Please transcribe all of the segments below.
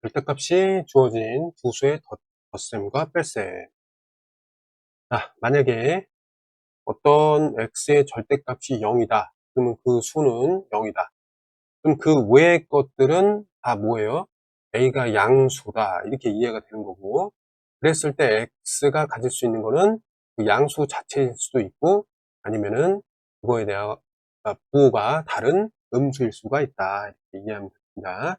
절대값이 주어진 두 수의 덧셈과 뺄셈. 만약에 어떤 x의 절대값이 0이다. 그러면 그 수는 0이다. 그럼 그 외의 것들은 다 뭐예요? a가 양수다. 이렇게 이해가 되는 거고, 그랬을 때 x가 가질 수 있는 거는 그 양수 자체일 수도 있고, 아니면은 그거에 대한 부호가 다른 음수일 수가 있다. 이렇게 이해하면 됩니다.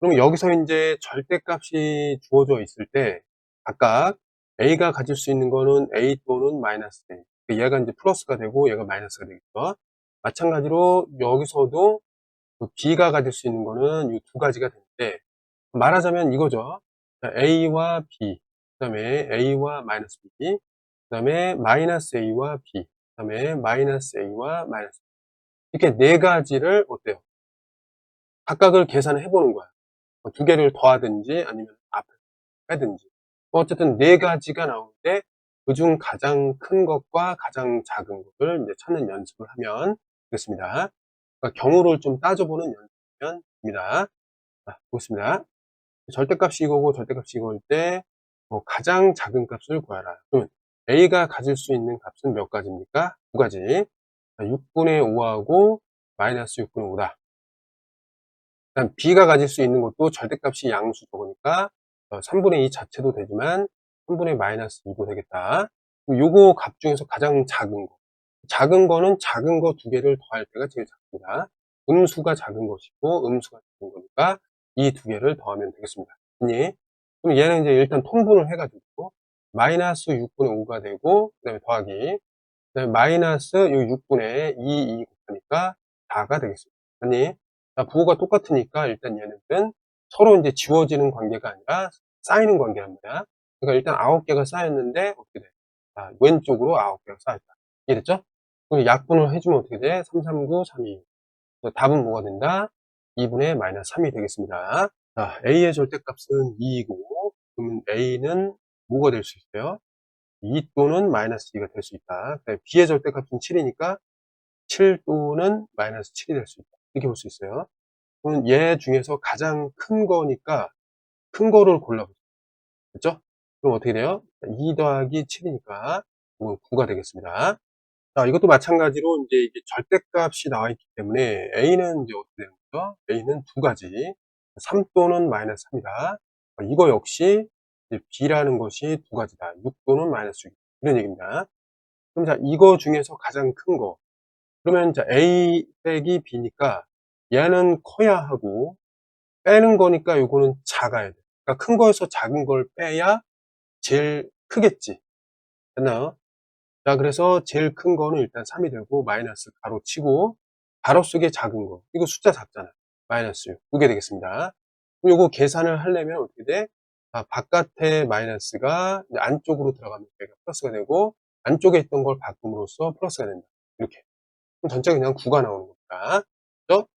그럼 여기서 이제 절대값이 주어져 있을 때 각각 a가 가질 수 있는 거는 a 또는 마이너스 a. 얘가 이제 플러스가 되고 얘가 마이너스가 되겠죠. 마찬가지로 여기서도 그 b가 가질 수 있는 거는 이 두 가지가 되는데, 말하자면 이거죠. a와 b, 그 다음에 a와 마이너스 b, 그 다음에 마이너스 a와 b, 그 다음에 마이너스 a와 마이너스 b. 이렇게 네 가지를 어때요? 각각을 계산을 해보는 거야. 두 개를 더하든지 아니면 앞을 빼든지. 어쨌든 네 가지가 나오는데 그중 가장 큰 것과 가장 작은 것을 이제 찾는 연습을 하면 되겠습니다. 그러니까 경우를 좀 따져보는 연습이면 됩니다. 보겠습니다. 절대값이 이거고 절대값이 이거일 때 가장 작은 값을 구하라. 그러면 a가 가질 수 있는 값은 몇 가지입니까? 두 가지. 6분의 5하고 마이너스 6분의 5다. 그다음 b가 가질 수 있는 것도 절대값이 양수 적으니까 3분의 2 자체도 되지만 3분의 마이너스 2도 되겠다. 요거 값 중에서 가장 작은 거. 작은 거는 작은 거 두 개를 더할 때가 제일 작습니다. 음수가 작은 것이고 음수가 작은 거니까 이 두 개를 더하면 되겠습니다. 그럼 얘는 이제 일단 통분을 해가지고 마이너스 6분의 5가 되고, 그 다음에 더하기, 그 다음에 마이너스 6분의 2 곱하니까 4가 되겠습니다. 아니, 부호가 똑같으니까 일단 얘는 서로 이제 지워지는 관계가 아니라 쌓이는 관계랍니다. 그러니까 일단 9개가 쌓였는데 어떻게 돼? 왼쪽으로 9개가 쌓였다. 이해됐죠? 그럼 약분을 해주면 어떻게 돼? 3, 3, 9, 3, 2. 답은 뭐가 된다? 2분의 마이너스 3이 되겠습니다. A의 절대값은 2이고, 그러면 A는 뭐가 될 수 있어요? 2 또는 마이너스 2가 될 수 있다. B의 절대값은 7이니까 7 또는 마이너스 7이 될 수 있다. 이렇게 볼 수 있어요. 그럼 얘 중에서 가장 큰 거니까 큰 거를 골라보죠. 그렇죠? 그럼 어떻게 돼요? 2 더하기 7이니까 9가 되겠습니다. 이것도 마찬가지로 이제 이게 절대값이 나와 있기 때문에 A는 이제 어떻게 되는 거죠? A는 두 가지. 3 또는 마이너스 3이다. 이거 역시 B라는 것이 두 가지다. 6 또는 마이너스 6. 이런 얘기입니다. 그럼 자, 이거 중에서 가장 큰 거. 그러면 자, A 빼기 B니까 얘는 커야 하고 빼는 거니까 요거는 작아야 돼. 그러니까 큰 거에서 작은 걸 빼야 제일 크겠지. 됐나요? 자, 그래서 제일 큰 거는 일단 3이 되고, 마이너스 가로 치고, 가로 속에 작은 거. 이거 숫자 작잖아요. 마이너스 6. 이게 되겠습니다. 그럼 요거 계산을 하려면 어떻게 돼? 바깥에 마이너스가 이제 안쪽으로 들어가면 여기가 플러스가 되고, 안쪽에 있던 걸 바꿈으로써 플러스가 된다. 이렇게. 그럼 전체가 그냥 9가 나오는 겁니다. 그죠?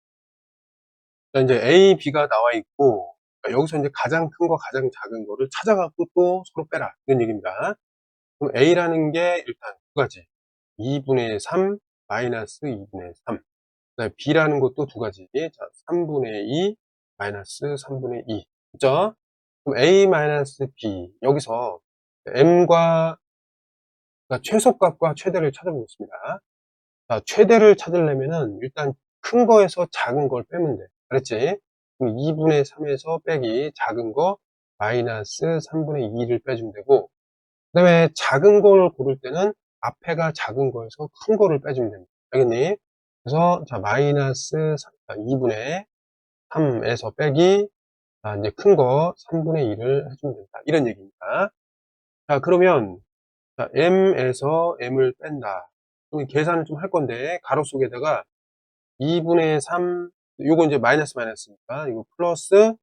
자, 이제 A, B가 나와 있고, 여기서 이제 가장 큰 거, 가장 작은 거를 찾아갖고 또 서로 빼라. 이런 얘기입니다. 그럼 A라는 게 일단 두 가지. 2분의 3 마이너스 2분의 3. 그다음에 B라는 것도 두 가지. 자, 3분의 2 마이너스 3분의 2. 그죠? 그럼 A 마이너스 B. 여기서 M과, 그러니까 최소값과 최대를 찾아보겠습니다. 자, 최대를 찾으려면은 일단 큰 거에서 작은 걸 빼면 돼. 그랬지? 그럼 2분의 3에서 빼기 작은 거 마이너스 3분의 2를 빼주면 되고, 그 다음에 작은 걸 고를 때는 앞에가 작은 거에서 큰 거를 빼주면 됩니다. 알겠니? 그래서 자, 마이너스 2분의 3에서 빼기 이제 큰 거 3분의 2를 해주면 된다. 이런 얘기입니다. 자, 그러면 자, m에서 m을 뺀다. 그럼 계산을 좀 할 건데 가로 속에다가 2분의 3, 요거 이제 마이너스 마이너스니까 이거 플러스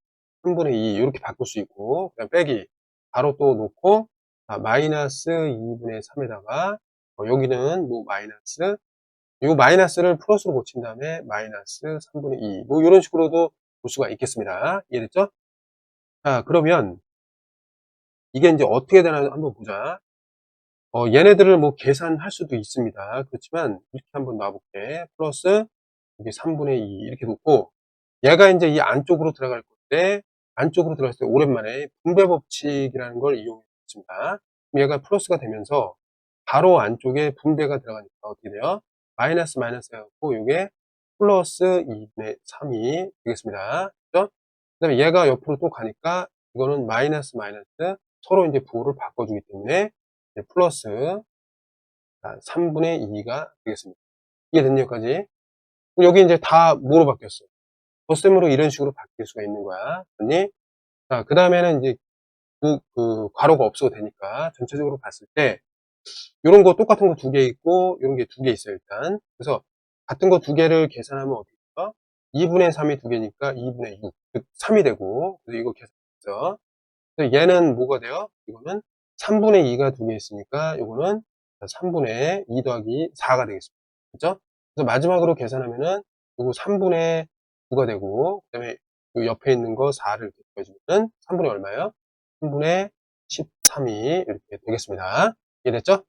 3분의 2 이렇게 바꿀 수 있고, 그냥 빼기 바로 또 놓고 마이너스 2분의 3에다가 여기는 뭐 마이너스, 이 마이너스를 플러스로 고친 다음에 마이너스 3분의 2 뭐 이런 식으로도 볼 수가 있겠습니다. 이해됐죠? 자, 그러면 이게 이제 어떻게 되나 한번 보자. 얘네들을 뭐 계산할 수도 있습니다. 그렇지만 이렇게 한번 놔볼게. 플러스 이게 3분의 2 이렇게 놓고, 얘가 이제 이 안쪽으로 들어갈 건데, 안쪽으로 들어갔을 때 오랜만에 분배 법칙이라는 걸 이용했습니다. 얘가 플러스가 되면서 바로 안쪽에 분배가 들어가니까 어떻게 돼요? 마이너스 마이너스 해갖고 이게 플러스 2분의 3이 되겠습니다. 그죠? 그 다음에 얘가 옆으로 또 가니까 이거는 마이너스 마이너스 서로 이제 부호를 바꿔주기 때문에 이제 플러스 3분의 2가 되겠습니다. 이해됐냐, 여기까지? 여기 이제 다 뭐로 바뀌었어요? 덧셈으로 이런 식으로 바뀔 수가 있는 거야. 아니? 자, 그 다음에는 이제 그 괄호가 없어도 되니까 전체적으로 봤을 때 이런 거 똑같은 거 두 개 있고 이런 게 두 개 있어요, 일단. 그래서 같은 거 두 개를 계산하면 어떻게 될까? 2분의 3이 두 개니까 2분의 6, 즉 3이 되고, 그래서 이거 계산했어. 그래서 얘는 뭐가 돼요? 이거는 3분의 2가 두 개 있으니까 이거는 3분의 2 더하기 4가 되겠습니다. 그죠? 그래서 마지막으로 계산하면은 이거 3분의 9가 되고, 그 다음에 요 옆에 있는 거 4를 더해주면 3분의 얼마예요? 3분의 13이 이렇게 되겠습니다. 이해됐죠?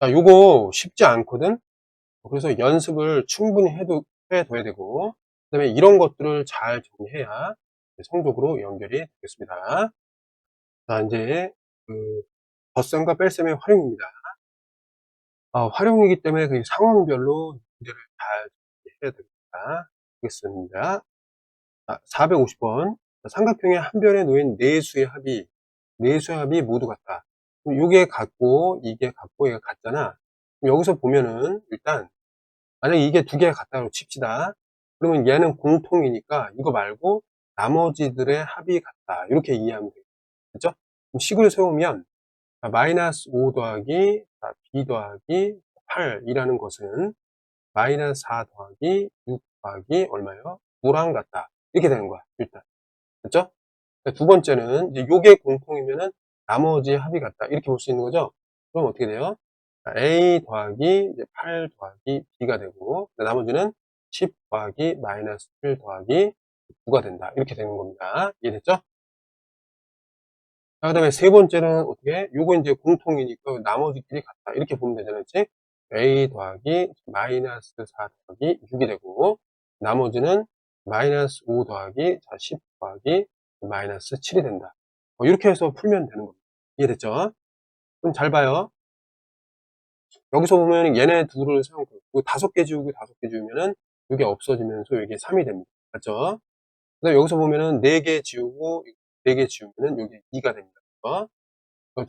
자, 요거 쉽지 않거든? 그래서 연습을 충분히 해둬야 되고, 그 다음에 이런 것들을 잘 정리해야 성적으로 연결이 되겠습니다. 자, 이제, 그, 덧셈과 뺄셈의 활용입니다. 활용이기 때문에 그 상황별로 문제를 잘 해야 됩니다. 보겠습니다. 자, 450번. 삼각형의 한 변에 놓인 네 수의 합이, 네 수의 합이 모두 같다. 그럼 요게 같고, 이게 같고, 얘가 같잖아. 그럼 여기서 보면은, 일단, 만약에 이게 두 개가 같다고 칩시다. 그러면 얘는 공통이니까, 이거 말고, 나머지들의 합이 같다. 이렇게 이해하면 돼요. 그죠? 그럼 식을 세우면, 마이너스 5 더하기 b 더하기 8이라는 것은 마이너스 4 더하기 6 더하기 얼마예요? 9랑 같다. 이렇게 되는 거야, 일단. 그렇죠? 두 번째는 이제 요게 공통이면은 나머지 합이 같다. 이렇게 볼 수 있는 거죠? 그럼 어떻게 돼요? a 더하기 이제 8 더하기 b가 되고, 나머지는 10 더하기 마이너스 7 더하기 9가 된다. 이렇게 되는 겁니다. 이해됐죠? 자, 그 다음에 세 번째는 어떻게? 요거 이제 공통이니까 나머지끼리 같다. 이렇게 보면 되잖아요. 즉, a 더하기 마이너스 4 더하기 6이 되고, 나머지는 마이너스 5 더하기 10 더하기 마이너스 7이 된다. 이렇게 해서 풀면 되는 겁니다. 이해됐죠? 그럼 잘 봐요. 여기서 보면 얘네 둘을 사용하고, 다섯 개 지우고 다섯 개 지우면은 이게 없어지면서 이게 3이 됩니다. 맞죠? 그 다음에 여기서 보면은 네 개 지우고 네 개 지우면은 여기 2가 됩니다.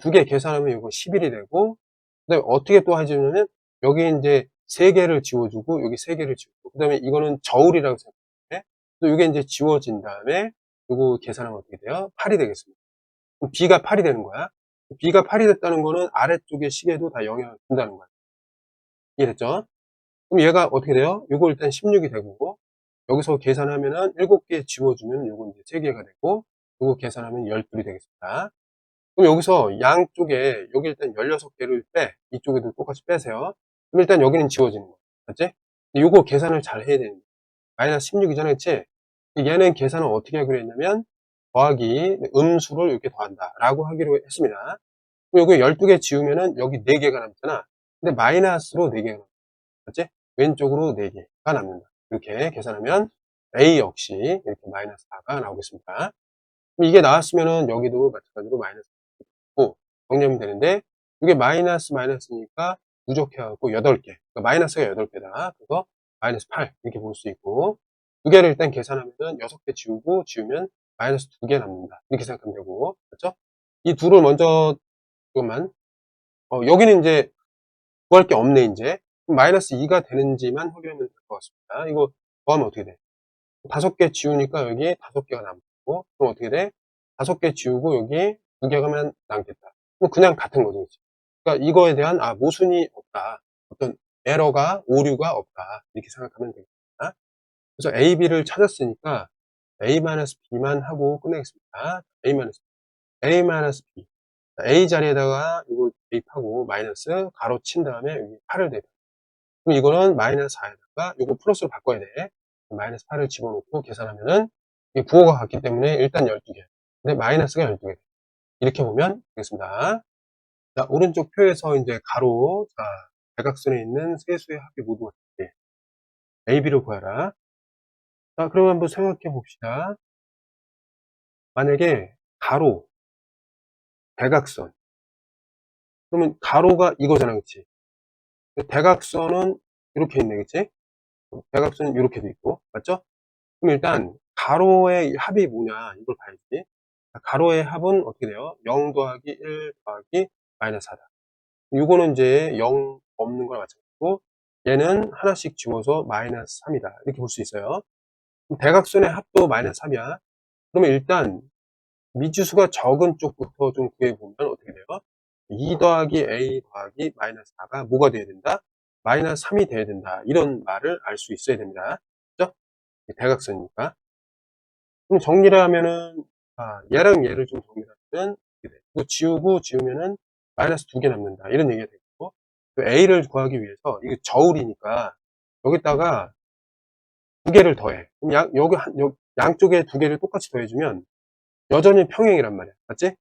두 개 계산하면 이거 11이 되고, 그 다음에 어떻게 또 해주냐면, 여기 이제 세 개를 지워주고, 여기 세 개를 지우고, 그 다음에 이거는 저울이라고 생각해. 또 이게 이제 지워진 다음에, 이거 계산하면 어떻게 돼요? 8이 되겠습니다. 그럼 B가 8이 되는 거야. B가 8이 됐다는 거는 아래쪽의 식에도 다 영향을 준다는 거야. 이해됐죠? 그럼 얘가 어떻게 돼요? 이거 일단 16이 되고, 여기서 계산하면은 7개 지워주면 요거 이제 3개가 되고, 요거 계산하면 12이 되겠습니다. 그럼 여기서 양쪽에 여기 일단 16개를 빼. 이쪽에도 똑같이 빼세요. 그럼 일단 여기는 지워지는 거야. 맞지? 요거 계산을 잘 해야 되는 거야. 마이너스 16이잖아, 그치? 얘는 계산을 어떻게 하기로 했냐면, 더하기 음수를 이렇게 더한다. 라고 하기로 했습니다. 그럼 여기 12개 지우면은 여기 4개가 남잖아. 근데 마이너스로 4개가 남아. 맞지? 왼쪽으로 4개가 남는다. 이렇게 계산하면 A 역시 이렇게 마이너스 4가 나오겠습니다. 그럼 이게 나왔으면은 여기도 마찬가지로 마이너스 정리하면 되는데, 이게 마이너스 마이너스니까 누적해갖고 8개. 그러니까 마이너스가 8개다. 그래서 마이너스 8 이렇게 볼 수 있고, 두 개를 일단 계산하면은 6개 지우면 마이너스 2개 남는다. 이렇게 생각하면 되고, 그렇죠? 이 둘을 먼저 그것만 여기는 이제 구할 게 없네 이제. 그럼 마이너스 2가 되는지만 확인하면 될 것 같습니다. 이거 더하면 어떻게 돼? 5개 지우니까 여기 5개가 남고, 그럼 어떻게 돼? 5개 지우고 여기 2개가만 남겠다. 그럼 그냥 같은 거죠. 그러니까 이거에 대한 모순이 없다. 어떤 에러가, 오류가 없다. 이렇게 생각하면 되겠습니다. 그래서 A, B를 찾았으니까 A-B만 하고 끝내겠습니다. A-B. A 자리에다가 이거 대입하고 마이너스 가로 친 다음에 여기 8을 대입. 그럼 이거는 마이너스 4에다가 이거 플러스로 바꿔야 돼. 마이너스 8을 집어넣고 계산하면은 이게 부호가 같기 때문에 일단 12개. 근데 마이너스가 12개. 이렇게 보면 되겠습니다. 자, 오른쪽 표에서 이제 가로, 자, 대각선에 있는 세 수의 합이 모두 같을 때 A, B를 구하라. 자, 그럼 한번 생각해 봅시다. 만약에 가로, 대각선. 그러면 가로가 이거잖아, 그치? 대각선은 이렇게 있네, 그치? 대각선은 이렇게 돼 있고, 맞죠? 그럼 일단 가로의 합이 뭐냐 이걸 봐야지. 가로의 합은 어떻게 돼요? 0 더하기 1 더하기 마이너스 4다. 이거는 이제 0 없는 거랑 마찬가지고, 얘는 하나씩 지워서 마이너스 3이다. 이렇게 볼 수 있어요. 그럼 대각선의 합도 마이너스 3이야. 그러면 일단 미지수가 적은 쪽부터 좀 구해보면 어떻게 돼요? 2 더하기 a 더하기 마이너스 4가 뭐가 돼야 된다? 마이너스 3이 돼야 된다. 이런 말을 알 수 있어야 됩니다. 그죠? 대각선이니까. 그럼 정리를 하면은, 얘랑 얘를 좀 정리를 하면, 이렇게 돼. 이거 지우고 지우면은 마이너스 2개 남는다. 이런 얘기가 되고, 또 a를 구하기 위해서, 이게 저울이니까, 여기다가 2개를 더해. 그럼 양쪽에 2개를 똑같이 더해주면, 여전히 평행이란 말이야. 맞지?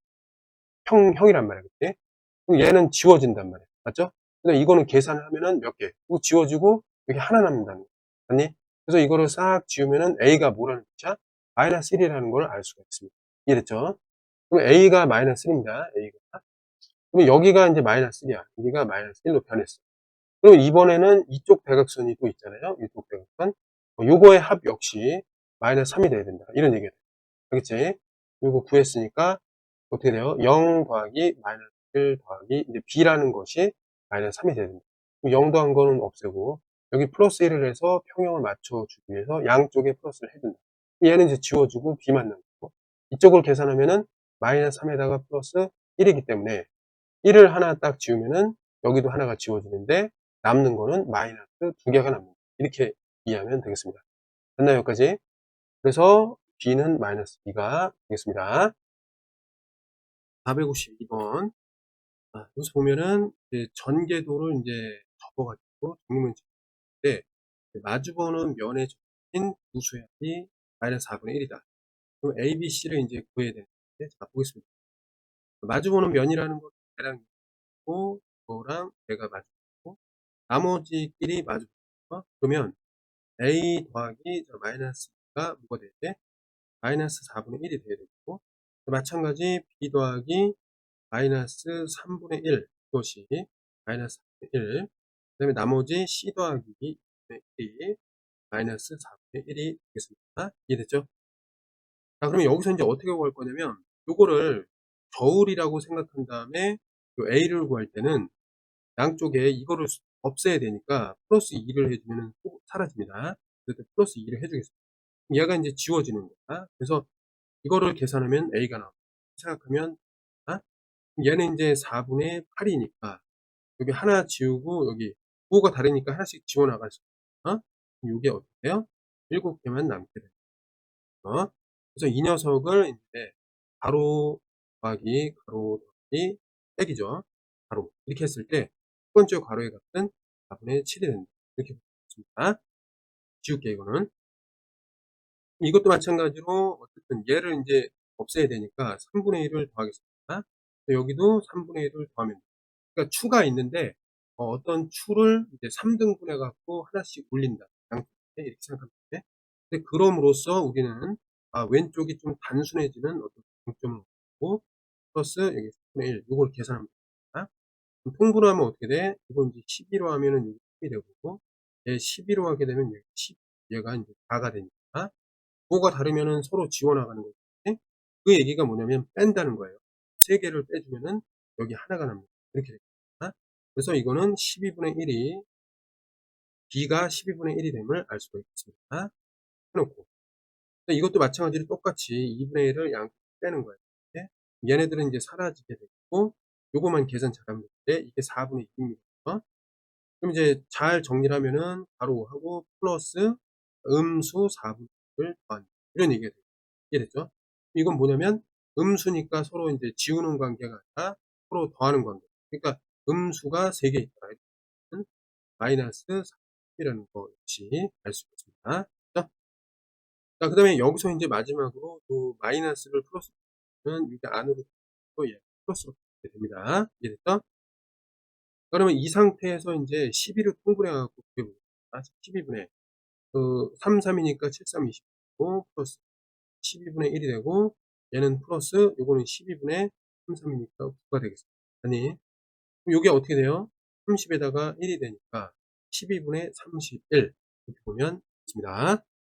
평형이란 말이야. 그치? 그럼 얘는 지워진단 말이야. 맞죠? 근데 이거는 계산을 하면은 몇 개? 이거 지워지고, 여기 하나 남는다는 거야. 맞니? 그래서 이거를 싹 지우면은 a가 뭐라는 뜻이야? 마이너스 1이라는 걸 알 수가 있습니다. 이해됐죠? 그럼 a가 마이너스 1입니다. a가. 그럼 여기가 이제 마이너스 1이야. 여기가 마이너스 1로 변했어. 그럼 이번에는 이쪽 대각선이 또 있잖아요. 이쪽 대각선. 요거의 합 역시 마이너스 3이 돼야 된다. 이런 얘기가 돼. 알겠지? 요거 구했으니까 어떻게 돼요? 0 더하기 마이너스 1 더하기 이제 b라는 것이 마이너스 3이 돼야 된다. 0 더한 거는 없애고 여기 플러스 1을 해서 평형을 맞춰주기 위해서 양쪽에 플러스를 해준다. 얘는 이제 지워주고 b만 남고 이쪽을 계산하면은 마이너스 3에다가 플러스 1이기 때문에 1을 하나 딱 지우면은 여기도 하나가 지워지는데 남는 거는 마이너스 2개가 남는다. 이렇게 이해하면 되겠습니다. 됐나요, 여기까지? 그래서 b는 마이너스 2가 되겠습니다. 452번. 여기서 보면은 이제 전개도를 이제 접어가지고 정리문 짓는데 마주보는 면에 적힌 두 수압이 마이너스 4분의 1이다. 그럼 A, B, C를 이제 구해야 되는데, 자, 보겠습니다. 마주보는 면이라는 건 얘랑 있고, 이거랑 얘가 마주보고, 나머지끼리 마주보고, 그러면 A 더하기 마이너스가 뭐가 돼야 돼? 마이너스 4분의 1이 돼야 되고, 마찬가지 B 더하기 마이너스 3분의 1, 이것이 마이너스 3분의 1, 그 다음에 나머지 C 더하기 2분의 1이 마이너스 4분의 1이 되겠습니다. 이해됐죠? 자, 그러면 여기서 이제 어떻게 구할 거냐면, 요거를 저울이라고 생각한 다음에 요 A를 구할 때는 양쪽에 이거를 없애야 되니까 플러스 2를 해주면 사라집니다. 그래서 플러스 2를 해주겠습니다. 얘가 이제 지워지는 거야. 그래서 이거를 계산하면 A가 나옵니다. 생각하면, 얘는 이제 4분의 8이니까 여기 하나 지우고 여기 부호가 다르니까 하나씩 지워나갈 수 있어요. 그럼 이게 어떻게 돼요? 7개만 남게 돼요. 그래서 이 녀석을 이제 가로 더하기 가로 더하기 빼기죠. 가로 이렇게 했을 때 첫 번째 가로의 값은 4분의 7이 된다. 이렇게 보겠습니다. 지울게 이거는. 이것도 마찬가지로 어쨌든 얘를 이제 없애야 되니까 3분의 1을 더하겠습니다. 여기도 3분의 1을 더하면 돼요. 그러니까 추가 있는데 어떤 추를 이제 3등분 해갖고 하나씩 올린다. 양쪽에 이렇게 생각하면 돼. 근데 그럼으로써 우리는 왼쪽이 좀 단순해지는 어떤 장점을 얻고 플러스 여기 3분의 1 이걸 계산하면 됩니다. 그럼 통분하면 어떻게 돼? 이거 이제 12로 하면은 이게 10이 되고 얘 12로 하게 되면 여기 10, 얘가 이제 4가 되니까 부호가 다르면은 서로 지워나가는 거지. 그 얘기가 뭐냐면 뺀다는 거예요. 3개를 빼주면은 여기 하나가 남니다. 이렇게 됩니다. 그래서 이거는 12분의 1이 b가 12분의 1이 됨을 알 수가 있습니다. 해놓고 이것도 마찬가지로 똑같이 2분의 1을 양쪽 빼는 거예요. 네? 얘네들은 이제 사라지게 되고 요거만 계산 잘하면 되는데 이게 4분의 2입니다. 그럼 이제 잘 정리를 하면은 가로하고 플러스 음수 4분의 1을 더한다. 이런 얘기가 돼요. 이해됐죠? 이건 뭐냐면 음수니까 서로 이제 지우는 관계가 아니라 서로 더하는 관계. 그러니까 음수가 3개 있다. 마이너스 3이라는 거 역시 알 수 있습니다. 자, 그 다음에 여기서 이제 마지막으로 또 마이너스를 플러스는 이렇게 안으로 또 플러스로 되게 됩니다. 이해됐죠? 그러면 이 상태에서 이제 12를 통분해갖고 구해보겠습니다. 12분의 3, 3이니까 7, 3, 20이고, 플러스 12분의 1이 되고, 얘는 플러스, 요거는 12분의 3, 3이니까 9가 되겠습니다. 아니, 그럼 요게 어떻게 돼요? 30에다가 1이 되니까 12분의 31. 이렇게 보면 됩니다.